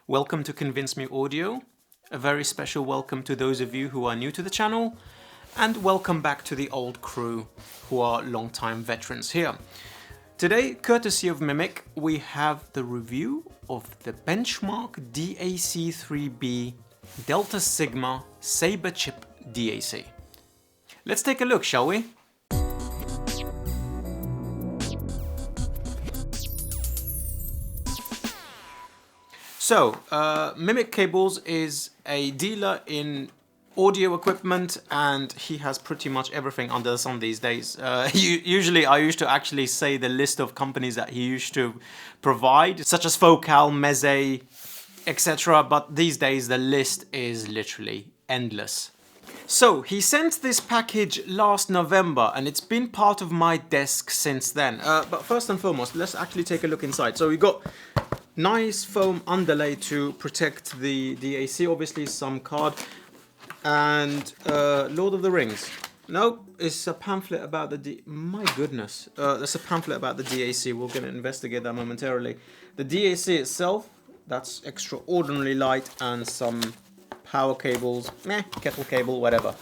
Welcome to ConvinceMeAudio. A very special welcome to those of you who are new to the channel, and welcome back to the old crew who are long-time veterans here. Today, courtesy of Mimic, we have the review of the Benchmark DAC3B Delta Sigma Sabre Chip DAC. Let's take a look, shall we? So, Mimic Cables is a dealer in audio equipment, and he has pretty much everything under the sun these days. Usually I used to actually say the list of companies that he used to provide, such as Focal, Meze, etc. But these days the list is literally endless. So, he sent this package last November, and it's been part of my desk since then. But first and foremost, let's actually take a look inside. So we got nice foam underlay to protect the DAC, obviously some card, and Lord of the Rings. No, it's a pamphlet about the my goodness, there's a pamphlet about the DAC. We're going to investigate that momentarily. The DAC itself, that's extraordinarily light, and some power cables, kettle cable, whatever.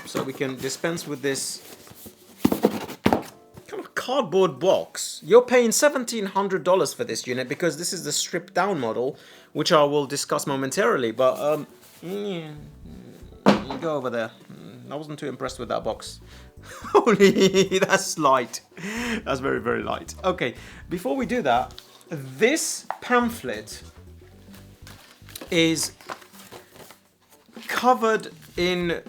So we can dispense with this cardboard box. You're paying $1,700 for this unit because this is the stripped down model, which I will discuss momentarily. But go over there. I wasn't too impressed with that box. Holy, that's light. That's very, very light. Okay, before we do that, this pamphlet is covered in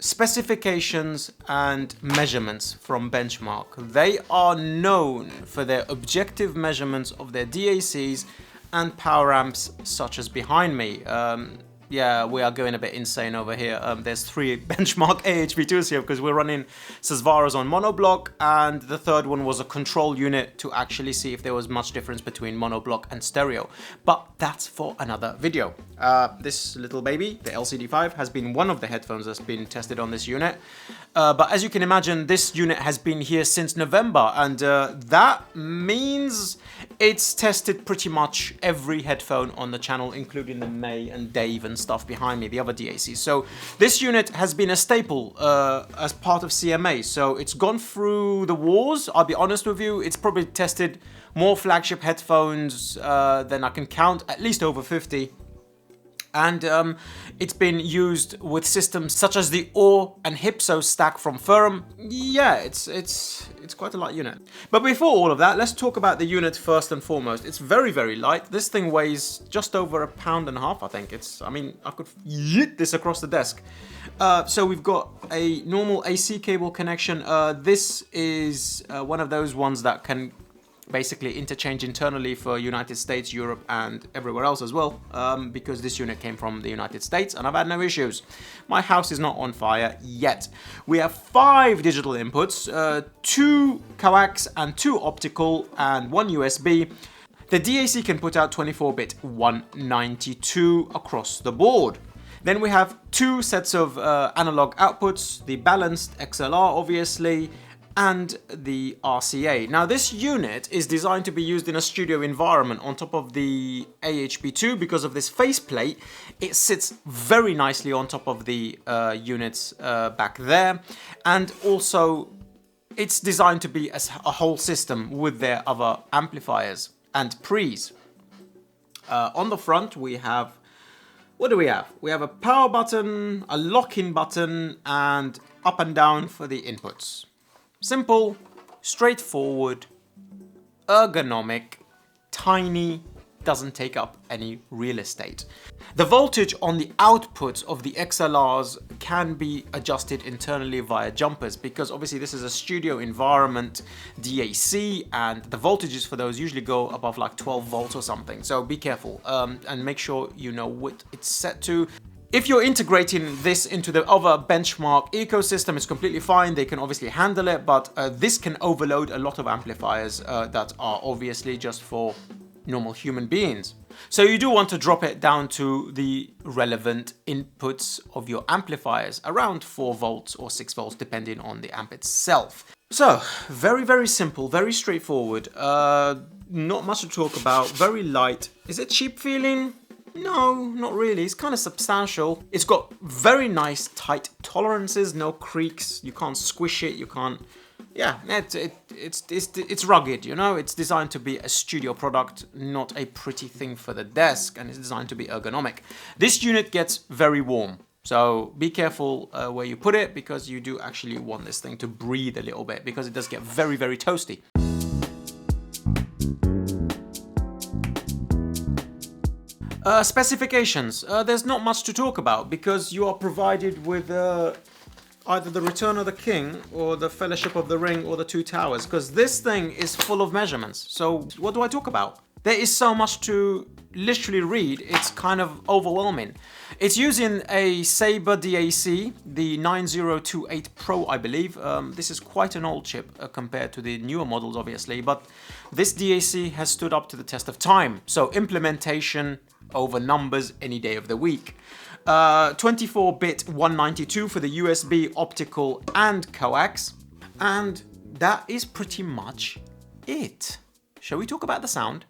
specifications and measurements from Benchmark. They are known for their objective measurements of their DACs and power amps, such as behind me. Yeah, we are going a bit insane over here. There's 3 Benchmark AHV2s here because we're running Sesvaras on monoblock, and the third one was a control unit to actually see if there was much difference between monoblock and stereo. But that's for another video. This little baby, the LCD5, has been one of the headphones that's been tested on this unit. But as you can imagine, this unit has been here since November, and that means it's tested pretty much every headphone on the channel, including the May and Dave and stuff behind me, the other DACs. So this unit has been a staple as part of CMA. So it's gone through the wars. I'll be honest with you, it's probably tested more flagship headphones than I can count, at least over 50. And it's been used with systems such as the OR and Hypso stack from Ferrum. Yeah, it's quite a light unit. But before all of that, let's talk about the unit first and foremost. It's very, very light. This thing weighs just over 1.5 pounds, I think. I could yeet this across the desk. So we've got a normal AC cable connection. This is one of those ones that can basically interchange internally for United States, Europe, and everywhere else as well, because this unit came from the United States and I've had no issues. My house is not on fire yet. We have 5 digital inputs, 2 coax and 2 optical and 1 USB. The DAC can put out 24-bit 192 across the board. Then we have 2 sets of analog outputs, the balanced XLR obviously, and the RCA. Now this unit is designed to be used in a studio environment on top of the AHB2 because of this faceplate. It sits very nicely on top of the units back there, and also it's designed to be a whole system with their other amplifiers and pre's. On the front we have, what do we have? We have a power button, a lock-in button, and up and down for the inputs. Simple, straightforward, ergonomic, tiny, doesn't take up any real estate. The voltage on the outputs of the XLRs can be adjusted internally via jumpers because obviously this is a studio environment DAC, and the voltages for those usually go above like 12 volts or something. So be careful and make sure you know what it's set to. If you're integrating this into the other Benchmark ecosystem, it's completely fine. They can obviously handle it, but this can overload a lot of amplifiers that are obviously just for normal human beings. So you do want to drop it down to the relevant inputs of your amplifiers, around 4 volts or 6 volts, depending on the amp itself. So, very, very simple, very straightforward. Not much to talk about, very light. Is it cheap feeling? No, not really. It's kind of substantial. It's got very nice tight tolerances, no creaks. You can't squish it, you can't... Yeah, it's rugged, you know? It's designed to be a studio product, not a pretty thing for the desk, and it's designed to be ergonomic. This unit gets very warm. So be careful where you put it, because you do actually want this thing to breathe a little bit, because it does get very, very toasty. Specifications. There's not much to talk about, because you are provided with either the Return of the King or the Fellowship of the Ring or the Two Towers, because this thing is full of measurements. So what do I talk about? There is so much to literally read, it's kind of overwhelming. It's using a Sabre DAC, the 9028 Pro, I believe. This is quite an old chip compared to the newer models, obviously, but this DAC has stood up to the test of time. So implementation over numbers any day of the week. 24-bit 192 for the USB, optical, and coax. And that is pretty much it. Shall we talk about the sound?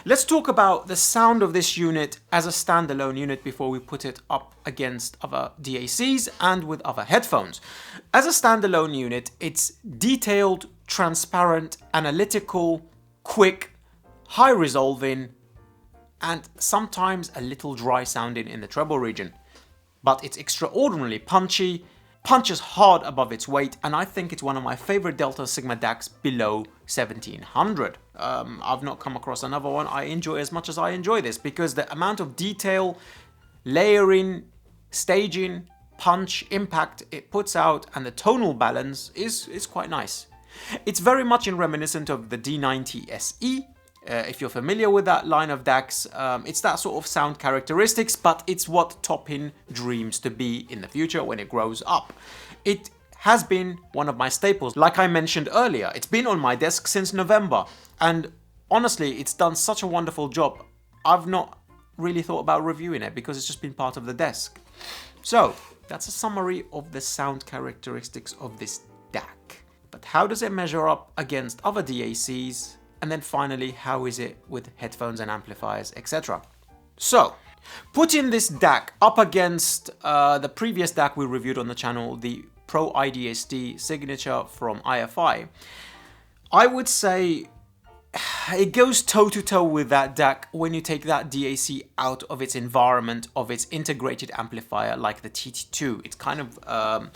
Let's talk about the sound of this unit as a standalone unit before we put it up against other DACs and with other headphones. As a standalone unit, it's detailed, transparent, analytical, quick, high resolving, and sometimes a little dry sounding in the treble region. But it's extraordinarily punchy, punches hard above its weight, and I think it's one of my favorite Delta Sigma DACs below 1700. I've not come across another one I enjoy as much as I enjoy this, because the amount of detail, layering, staging, punch, impact it puts out, and the tonal balance is quite nice. It's very much reminiscent of the D90 SE. If you're familiar with that line of DACs, it's that sort of sound characteristics, but it's what Toppin dreams to be in the future when it grows up. It has been one of my staples. Like I mentioned earlier, it's been on my desk since November, and honestly, it's done such a wonderful job. I've not really thought about reviewing it because it's just been part of the desk. So, that's a summary of the sound characteristics of this DAC. But how does it measure up against other DACs? And then finally, how is it with headphones and amplifiers, etc. So, putting this DAC up against the previous DAC we reviewed on the channel, the Pro IDSD signature from IFI, I would say it goes toe-to-toe with that DAC when you take that DAC out of its environment, of its integrated amplifier like the TT2. It's kind of a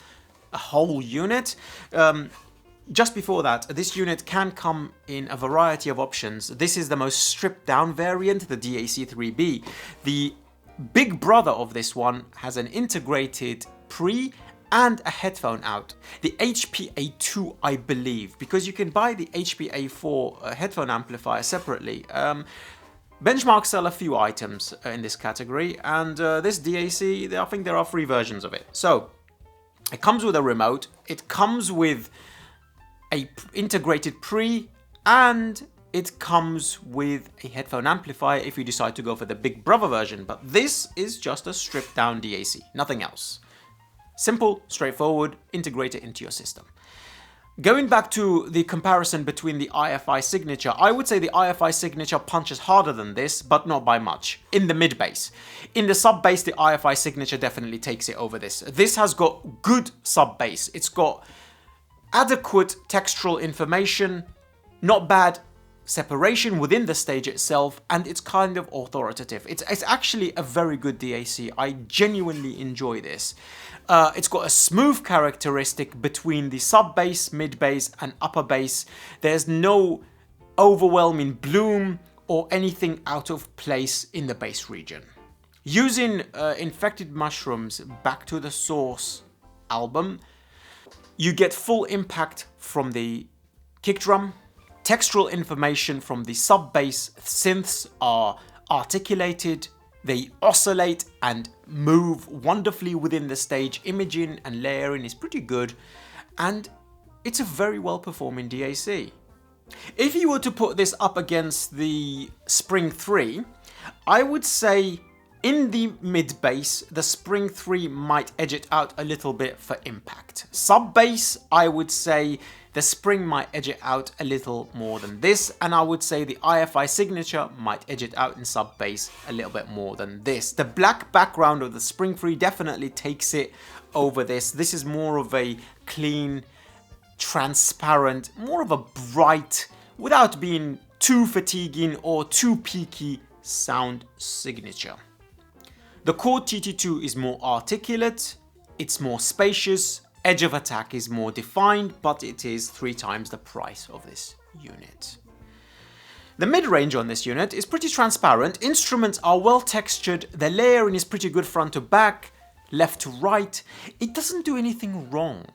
whole unit. Just before that, this unit can come in a variety of options. This is the most stripped down variant, the DAC3B. The big brother of this one has an integrated pre and a headphone out. The HPA2, I believe, because you can buy the HPA4 headphone amplifier separately. Benchmark sell a few items in this category, and this DAC, I think there are 3 versions of it. So, it comes with a remote, it comes with a integrated pre, and it comes with a headphone amplifier if you decide to go for the Big Brother version, but this is just a stripped down DAC, nothing else. Simple, straightforward, integrate it into your system. Going back to the comparison between the IFI signature, I would say the IFI signature punches harder than this, but not by much, in the mid bass. In the sub bass, the IFI signature definitely takes it over this. This has got good sub bass, it's got adequate textural information, not bad separation within the stage itself, and it's kind of authoritative. It's actually a very good DAC. I genuinely enjoy this. It's got a smooth characteristic between the sub bass, mid bass, and upper bass. There's no overwhelming bloom or anything out of place in the bass region. Using Infected Mushrooms Back to the Source album, you get full impact from the kick drum. Textural information from the sub-bass synths are articulated, they oscillate and move wonderfully within the stage. Imaging and layering is pretty good, and it's a very well-performing DAC. If you were to put this up against the Spring 3, I would say In the mid bass, the Spring 3 might edge it out a little bit for impact. Sub bass, I would say the Spring might edge it out a little more than this, and I would say the IFI signature might edge it out in sub bass a little bit more than this. The black background of the Spring 3 definitely takes it over this. This is more of a clean, transparent, more of a bright, without being too fatiguing or too peaky sound signature. The Chord TT2 is more articulate, it's more spacious, edge of attack is more defined, but it is 3 times the price of this unit. The mid-range on this unit is pretty transparent, instruments are well textured, the layering is pretty good front to back, left to right. It doesn't do anything wrong.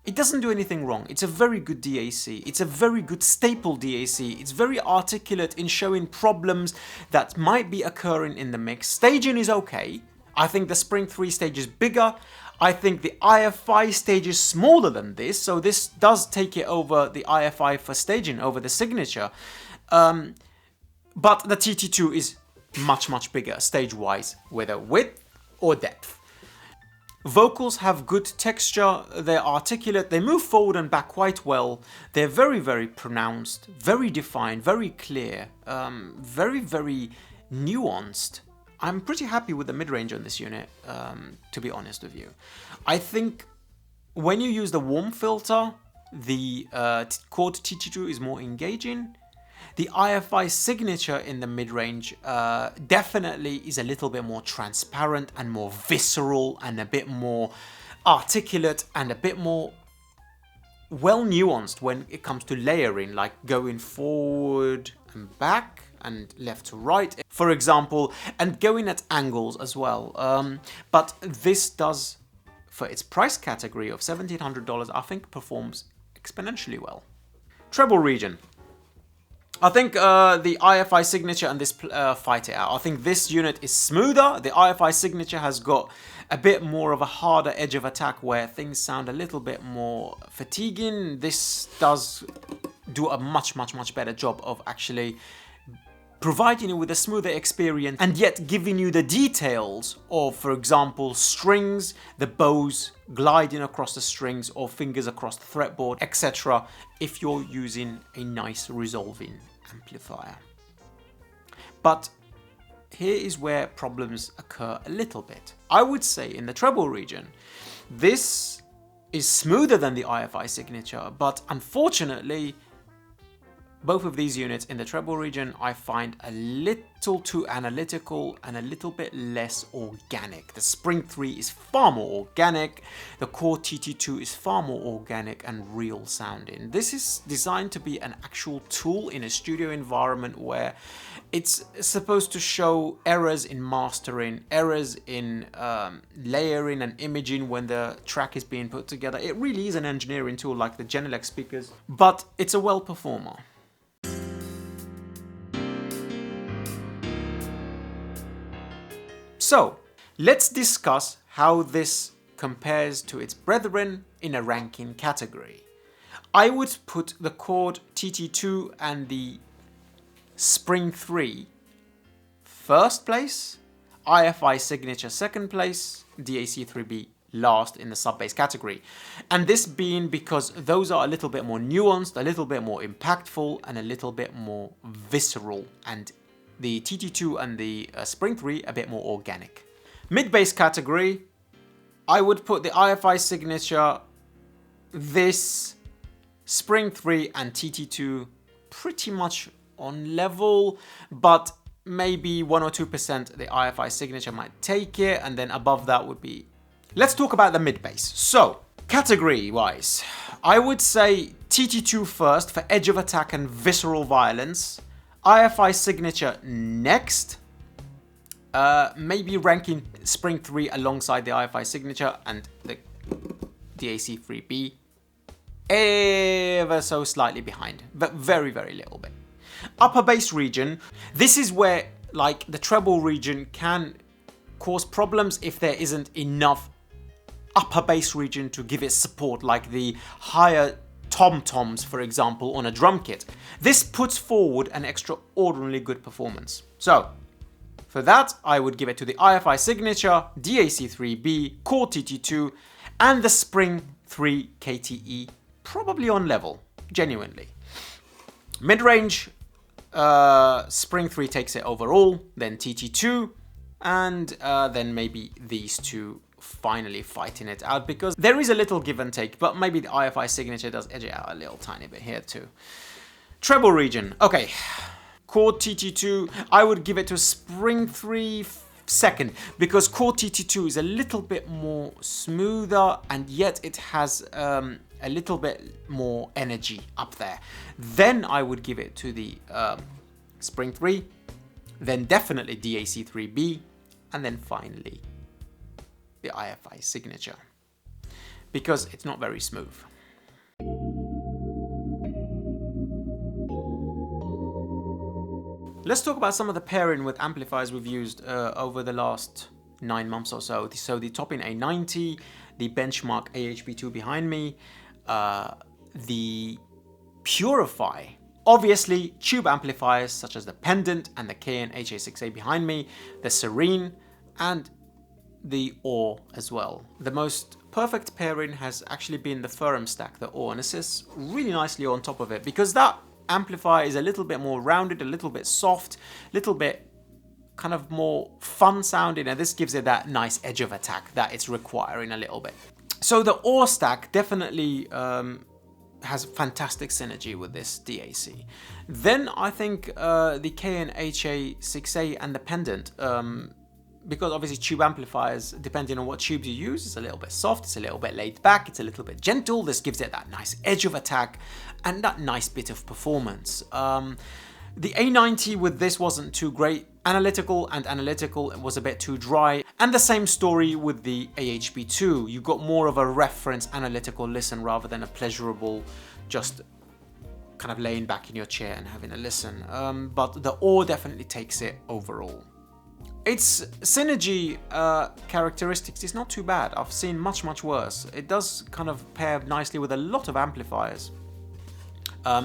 It's a very good DAC. It's a very good staple DAC. It's very articulate in showing problems that might be occurring in the mix. Staging is okay. I think the Spring 3 stage is bigger. I think the IFI stage is smaller than this, so this does take it over the IFI for staging, over the signature. But the TT2 is much bigger stage-wise, whether width or depth. Vocals have good texture, they're articulate, they move forward and back quite well, they're very pronounced, very defined, very clear, very nuanced. I'm pretty happy with the mid-range on this unit, to be honest with you. I think when you use the warm filter, the Chord TT2 is more engaging. The IFI signature in the mid-range definitely is a little bit more transparent and more visceral and a bit more articulate and a bit more well nuanced when it comes to layering, like going forward and back and left to right, for example, and going at angles as well. But this does, for its price category of $1,700, I think performs exponentially well. Treble region. I think the IFI signature and this fight it out. I think this unit is smoother. The IFI signature has got a bit more of a harder edge of attack where things sound a little bit more fatiguing. This does do a much better job of actually providing you with a smoother experience and yet giving you the details of, for example, strings, the bows gliding across the strings or fingers across the fretboard, etc. if you're using a nice resolving amplifier. But here is where problems occur a little bit. I would say in the treble region, this is smoother than the IFI signature, but unfortunately, both of these units in the treble region I find a little too analytical and a little bit less organic. The Spring 3 is far more organic, the Chord TT2 is far more organic and real sounding. This is designed to be an actual tool in a studio environment where it's supposed to show errors in mastering, errors in layering and imaging when the track is being put together. It really is an engineering tool like the Genelec speakers, but it's a well performer. So, let's discuss how this compares to its brethren in a ranking category. I would put the Chord TT2 and the Spring 3 first place, IFI signature second place, DAC3B last in the sub-bass category. And this being because those are a little bit more nuanced, a little bit more impactful, and a little bit more visceral, and the TT2 and the Spring 3 a bit more organic. Mid-bass category, I would put the IFI signature, this, Spring 3 and TT2 pretty much on level, but maybe 1 or 2% the IFI signature might take it, and then above that would be... Let's talk about the mid-bass. So, category-wise, I would say TT2 first for edge of attack and visceral violence, IFI signature next, maybe ranking Spring 3 alongside the IFI signature and the DAC3B ever so slightly behind, but very little bit. Upper bass region, this is where like the treble region can cause problems if there isn't enough upper bass region to give it support, like the higher tom-toms, for example, on a drum kit. This puts forward an extraordinarily good performance. So, For that, I would give it to the IFI Signature, DAC3B, Chord TT2, and the Spring 3 KTE, probably on level, genuinely. Mid-range, Spring 3 takes it overall, then TT2, and then maybe these two finally fighting it out, because there is a little give and take, but maybe the IFI Signature does edge it out a little tiny bit here too. Treble region, okay. Chord TT2, I would give it to Spring 3 second, because Chord TT2 is a little bit more smoother, and yet it has a little bit more energy up there. Then I would give it to the Spring 3, then definitely DAC3B, and then finally the IFI Signature, because it's not very smooth. Let's talk about some of the pairing with amplifiers we've used over the last 9 months or so. So the Top-In A90, the Benchmark AHB2 behind me, the Purify, obviously tube amplifiers such as the Pendant and the KN HA6A behind me, the Serene, and the Ore as well. The most perfect pairing has actually been the Ferrum stack, the Ore, and it sits really nicely on top of it, because that amplifier is a little bit more rounded, a little bit soft, a little bit kind of more fun sounding, and this gives it that nice edge of attack that it's requiring a little bit. So the Ore stack definitely has fantastic synergy with this DAC. Then I think the KN HA6A and the Pendant, because obviously tube amplifiers, depending on what tubes you use, it's a little bit soft, it's a little bit laid back, it's a little bit gentle. This gives it that nice edge of attack and that nice bit of performance. The A90 with this wasn't too great. Analytical, it was a bit too dry. And the same story with the AHB2. You got more of a reference analytical listen rather than a pleasurable just kind of laying back in your chair and having a listen. But the Ore definitely takes it overall. Its synergy characteristics is not too bad. I've seen much worse. It does kind of pair nicely with a lot of amplifiers.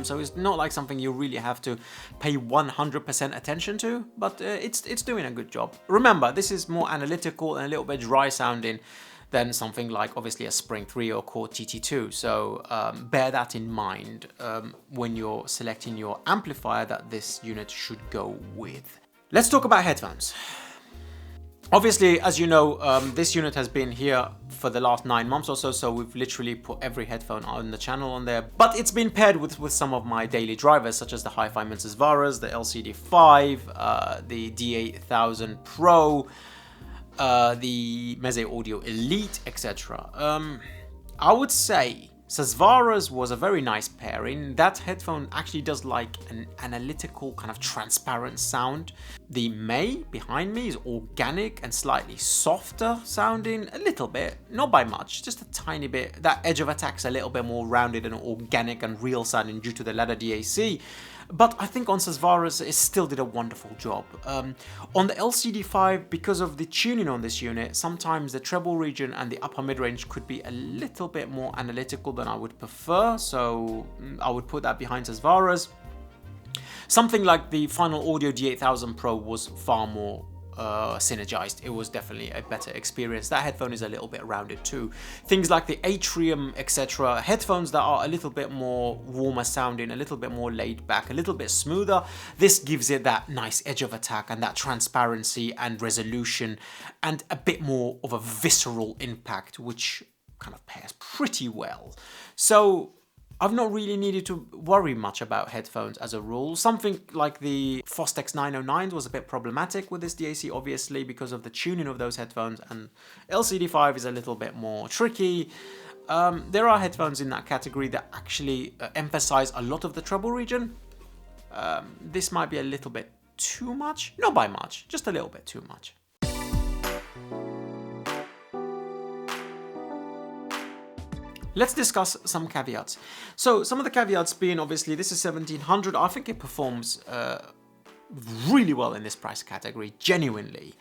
So it's not like something you really have to pay 100% attention to, but it's doing a good job. Remember, this is more analytical and a little bit dry sounding than something like obviously a Spring 3 or Chord TT2. So bear that in mind when you're selecting your amplifier that this unit should go with. Let's talk about headphones. Obviously, as you know, this unit has been here for the last 9 months or so, so we've literally put every headphone on the channel on there. But it's been paired with some of my daily drivers, such as the Hi-Fi Varas, the LCD5, the D8000 Pro, the CMA Elite, etc. I would say Varas was a very nice pairing. That headphone actually does like an analytical kind of transparent sound. The May behind me is organic and slightly softer sounding, a little bit, not by much, just a tiny bit. That edge of attack's a little bit more rounded and organic and real sounding due to the ladder DAC. But I think on Varas it still did a wonderful job. On the LCD5, because of the tuning on this unit, sometimes the treble region and the upper mid-range could be a little bit more analytical than I would prefer, so I would put that behind Varas. Something like the Final Audio D8000 Pro was far more synergized. It was definitely a better experience. That headphone is a little bit rounded too. Things like the Atrium, etc. Headphones that are a little bit more warmer sounding, a little bit more laid back, a little bit smoother. This gives it that nice edge of attack and that transparency and resolution and a bit more of a visceral impact, which kind of pairs pretty well. So I've not really needed to worry much about headphones as a rule. Something like the Fostex 909s was a bit problematic with this DAC, obviously, because of the tuning of those headphones, and LCD5 is a little bit more tricky. There are headphones in that category that actually emphasize a lot of the treble region. This might be a little bit too much, not by much, just a little bit too much. Let's discuss some caveats. So some of the caveats being, obviously, this is 1700. I think it performs really well in this price category, genuinely.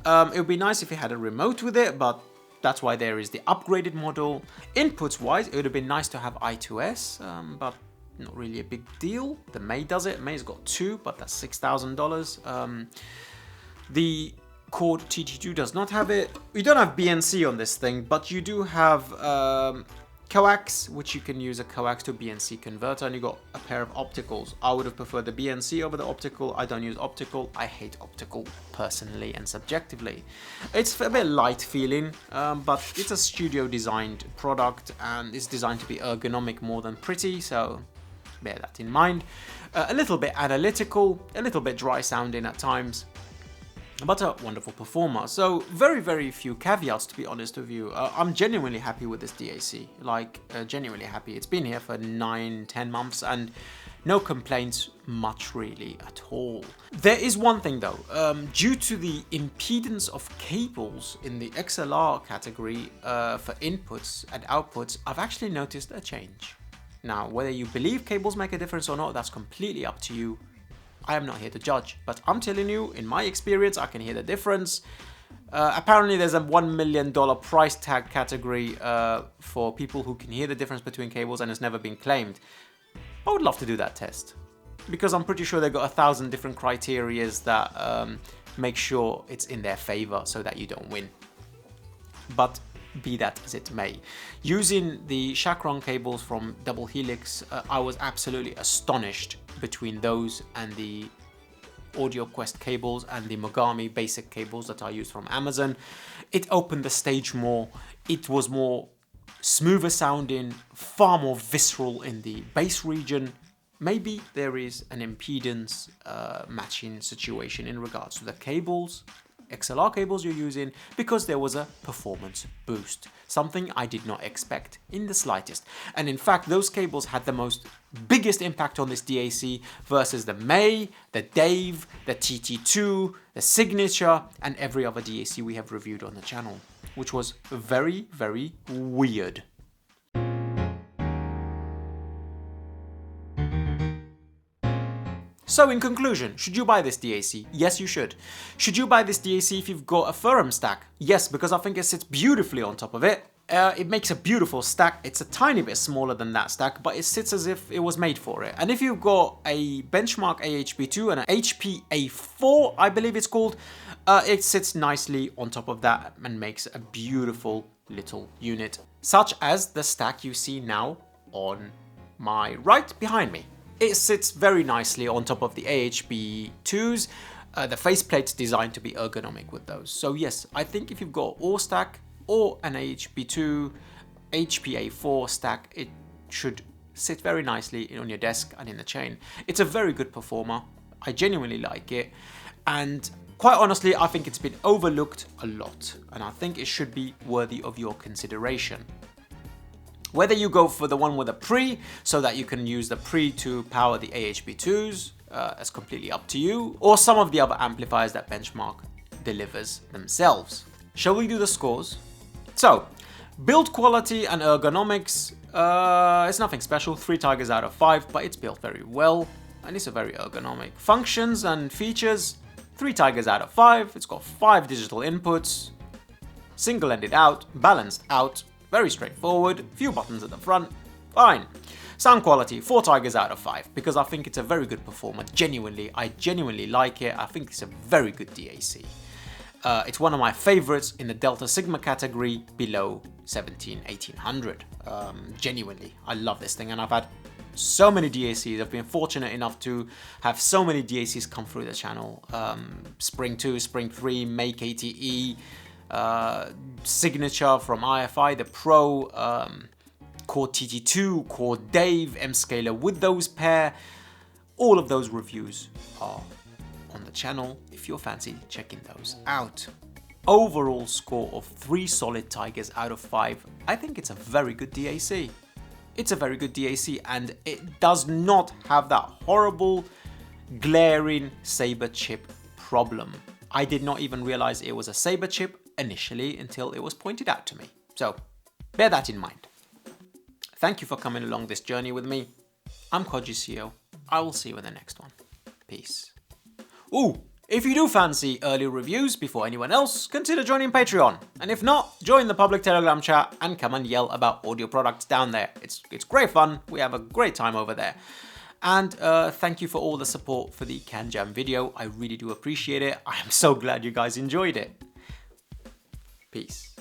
It would be nice if it had a remote with it, but that's why there is the upgraded model. Inputs wise, it would have been nice to have I2S, but not really a big deal. The May does it. May's got 2, but that's $6,000. The Chord TT2 does not have it. We don't have BNC on this thing, but you do have coax, which you can use a coax to BNC converter, and you got a pair of opticals. I would have preferred the BNC over the optical. I don't use optical. I hate optical personally and subjectively. It's a bit light feeling, but it's a studio designed product and it's designed to be ergonomic more than pretty, so bear that in mind. A little bit analytical, a little bit dry sounding at times, but a wonderful performer. So very few caveats, to be honest with you. I'm genuinely happy with this DAC, genuinely happy. It's been here for 9-10 months and no complaints much really at all. There is one thing though, due to the impedance of cables in the XLR category for inputs and outputs, I've actually noticed a change. Now, whether you believe cables make a difference or not, that's completely up to you. I am not here to judge, but I'm telling you, in my experience, I can hear the difference. Apparently, there's a $1 million price tag category for people who can hear the difference between cables, and it's never been claimed. I would love to do that test, because I'm pretty sure they've got 1,000 different criterias that make sure it's in their favor so that you don't win. But be that as it may, using the Chakron cables from Double Helix, I was absolutely astonished between those and the Audio Quest cables and the Mogami basic cables that I use from Amazon. It opened the stage more, it was more smoother sounding, far more visceral in the bass region. Maybe there is an impedance matching situation in regards to the cables, XLR cables you're using, because there was a performance boost, something I did not expect in the slightest. And in fact, those cables had the biggest impact on this DAC versus the May, the Dave, the TT2, the Signature, and every other DAC we have reviewed on the channel, which was very weird. So in conclusion, should you buy this DAC? Yes, you should. Should you buy this DAC if you've got a Ferrum stack? Yes, because I think it sits beautifully on top of it. It makes a beautiful stack. It's a tiny bit smaller than that stack, but it sits as if it was made for it. And if you've got a Benchmark AHB2 and an HPA4, I believe it's called, it sits nicely on top of that and makes a beautiful little unit, such as the stack you see now on my right behind me. It sits very nicely on top of the AHB2s. The faceplate's designed to be ergonomic with those. So yes, I think if you've got an OR stack or an AHB2, HPA4 stack, it should sit very nicely on your desk and in the chain. It's a very good performer. I genuinely like it. And quite honestly, I think it's been overlooked a lot. And I think it should be worthy of your consideration. Whether you go for the one with a pre, so that you can use the pre to power the AHB2s, it's completely up to you, or some of the other amplifiers that Benchmark delivers themselves. Shall we do the scores? So, build quality and ergonomics, it's nothing special, 3 tigers out of 5, but it's built very well, and it's a very ergonomic. Functions and features, 3 tigers out of 5, it's got 5 digital inputs, single-ended out, balanced out, very straightforward, few buttons at the front, fine. Sound quality, 4 tigers out of 5, because I think it's a very good performer. I genuinely like it. I think it's a very good DAC. It's one of my favorites in the Delta Sigma category below 1800. Genuinely, I love this thing, and I've had so many DACs. I've been fortunate enough to have so many DACs come through the channel. Spring 2, Spring 3, Make ATE, Signature from IFI, the Pro, Chord TT2, Chord Dave, M-Scaler with those pair. All of those reviews are on the channel if you're fancy checking those out. Overall score of 3 solid tigers out of 5. I think it's a very good DAC. It's a very good DAC, and it does not have that horrible glaring saber chip problem. I did not even realize it was a saber chip initially until it was pointed out to me. So bear that in mind. Thank you for coming along this journey with me. I'm Koji. I will see you in the next one. Peace. Ooh, if you do fancy early reviews before anyone else, consider joining Patreon. And if not, join the public Telegram chat and come and yell about audio products down there. It's great fun. We have a great time over there. And thank you for all the support for the CanJam video. I really do appreciate it. I am so glad you guys enjoyed it. Peace.